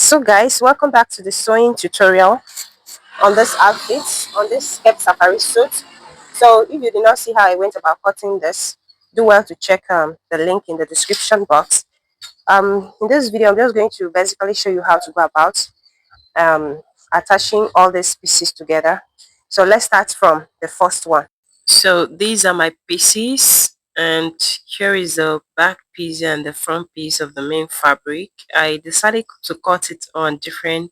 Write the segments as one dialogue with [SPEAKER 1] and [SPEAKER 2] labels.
[SPEAKER 1] So guys, welcome back to the sewing tutorial on this outfit, on this Cape Safari suit. So if you did not see how I went about cutting this, do well to check the link in the description box. In this video, I'm just going to basically show you how to go about um, attaching all these pieces together. So let's start from the first one. So these are my pieces, and here is the back piece and the front piece of the main fabric. I decided to cut it on different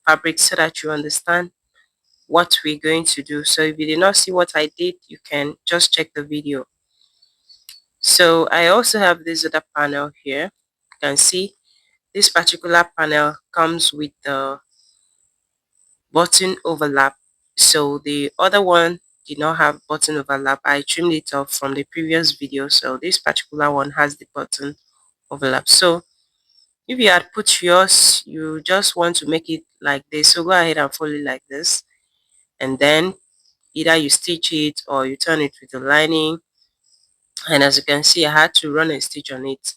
[SPEAKER 1] fabrics so that you understand what we're going to do. So if you did not see what I did, you can just check the video. So I also have this other panel here. You can see this particular panel comes with the button overlap. So the other one did not have button overlap. I trimmed it off from the previous video, so this particular one has the button overlap. So if you had put yours, you just want to make it like this, so go ahead and fold it like this, and then either you stitch it or you turn it with the lining. And as you can see, I had to run a stitch on it.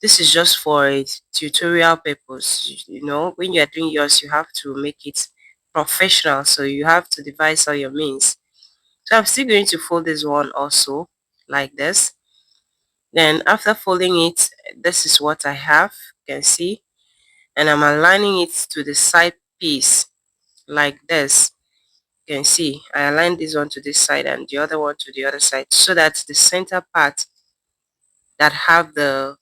[SPEAKER 1] This is just for a tutorial purpose. You know, when you're doing yours, you have to make it professional, so you have to devise all your means. So I'm still going to fold this one also like this. Then after folding it, this is what I have, you can see, and I'm aligning it to the side piece like this. You can see I aligned this one to this side and the other one to the other side, so that the center part that have the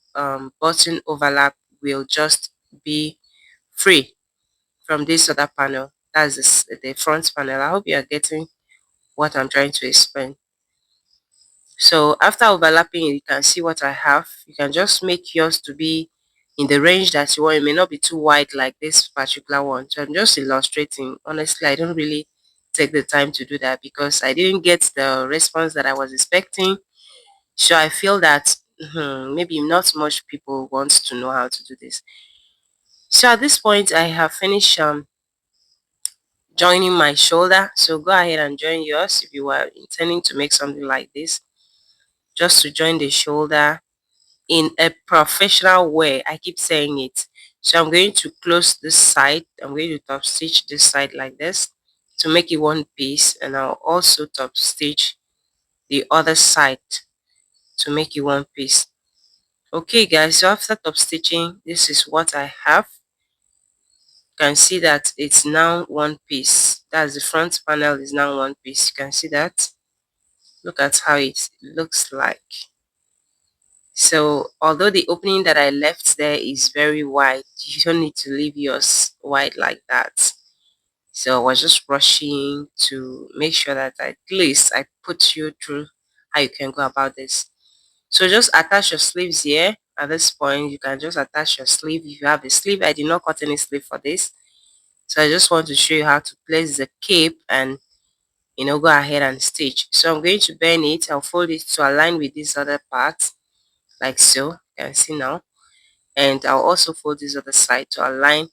[SPEAKER 1] button overlap will just be free from this other panel. That's the front panel. I hope you are getting what I'm trying to explain. So after overlapping it, you can see what I have. You can just make yours to be in the range that you want. It may not be too wide like this particular one. So I'm just illustrating. Honestly, I don't really take the time to do that because I didn't get the response that I was expecting. So I feel that maybe not much people want to know how to do this. So at this point, I have finished joining my shoulder. So go ahead and join yours if you are intending to make something like this. Just to join the shoulder in a professional way. I keep saying it. So I'm going to close this side. I'm going to top stitch this side like this to make it one piece, and I'll also top stitch the other side to make it one piece. Okay guys, so after top stitching, this is what I have. You can see that it's now one piece. That's the front panel is now one piece. You can see that. Look at how it looks like. So although the opening that I left there is very wide, you don't need to leave yours wide like that. So I was just rushing to make sure that at least I put you through how you can go about this. So just attach your sleeves here. At this point, you can just attach your sleeve if you have a sleeve. I did not cut any sleeve for this. So I just want to show you how to place the cape and go ahead and stitch. So I'm going to bend it. I'll fold it to align with this other part like so. You can see now. And I'll also fold this other side to align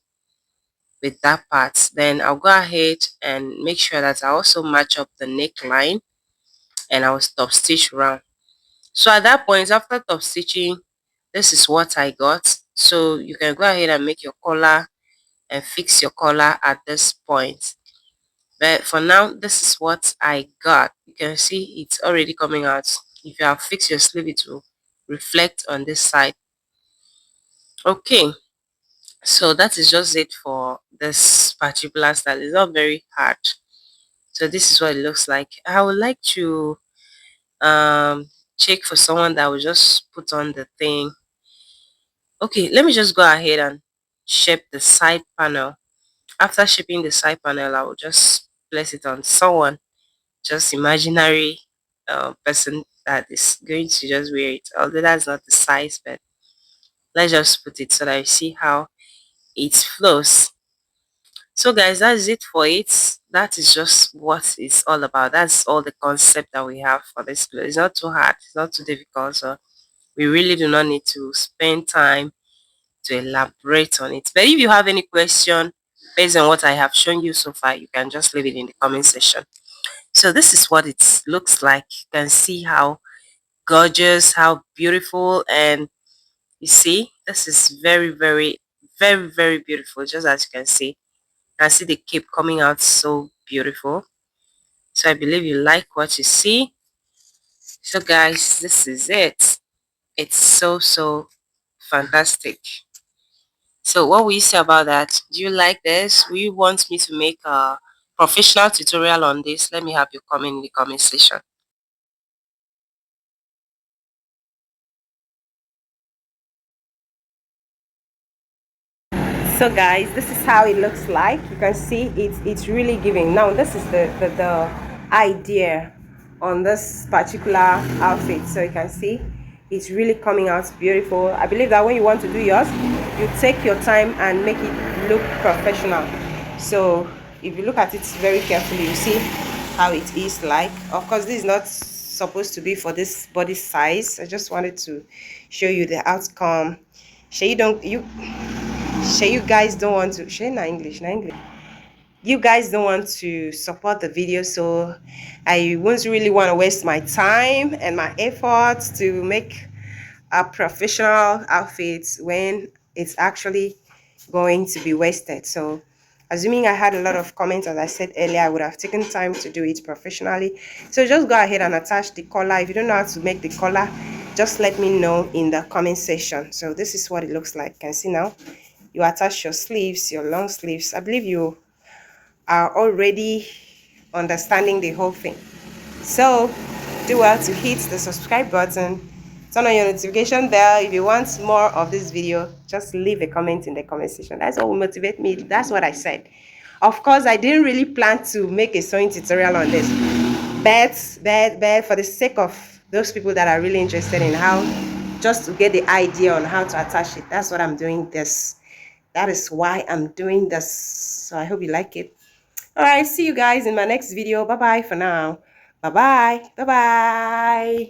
[SPEAKER 1] with that part. Then I'll go ahead and make sure that I also match up the neckline, and I'll top stitch round. So at that point, after top stitching, this is what I got. So you can go ahead and make your collar and fix your collar at this point. But for now, this is what I got. You can see it's already coming out. If you have fixed your sleeve, it will reflect on this side. Okay, so that is just it for this particular style. It's not very hard. So this is what it looks like. I would like to check for someone that will just put on the thing. Okay, let me just go ahead and shape the side panel. After shaping the side panel, I will just place it on someone, just imaginary person that is going to just wear it. Although that's not the size, but let's just put it so that you see how it flows. So guys, that's it for it. That is just what it's all about. That's all the concept that we have for this video. It's not too hard, it's not too difficult, so we really do not need to spend time to elaborate on it. But if you have any question based on what I have shown you so far, you can just leave it in the comment section. So this is what it looks like. You can see how gorgeous, how beautiful, and you see this is very Very, very beautiful, just as you can see. You can see the cape coming out so beautiful. So I believe you like what you see. So guys, this is it. It's so fantastic. So what will you say about that? Do you like this? Will you want me to make a professional tutorial on this? Let me have your comment in the comment section. So guys, this is how it looks like. You can see it's really giving. Now this is the idea on this particular outfit. So you can see it's really coming out beautiful. I believe that when you want to do yours, you take your time and make it look professional. So if you look at it very carefully, you see how it is like. Of course, this is not supposed to be for this body size. I just wanted to show you the outcome. So you guys don't want to share na English, you guys don't want to support the video, so I won't really want to waste my time and my efforts to make a professional outfit when it's actually going to be wasted. So assuming I had a lot of comments, as I said earlier, I would have taken time to do it professionally. So just go ahead and attach the collar. If you don't know how to make the collar, just let me know in the comment section. So this is what it looks like. You can see now you attach your sleeves, your long sleeves. I believe you are already understanding the whole thing. So do well to hit the subscribe button, turn on your notification bell. If you want more of this video, just leave a comment in the comment section. That's what will motivate me. That's what I said. Of course, I didn't really plan to make a sewing tutorial on this, but for the sake of those people that are really interested in how, just to get the idea on how to attach it, that's what I'm doing this. That is why I'm doing this. So I hope you like it. All right, see you guys in my next video. Bye bye for now. Bye bye. Bye bye.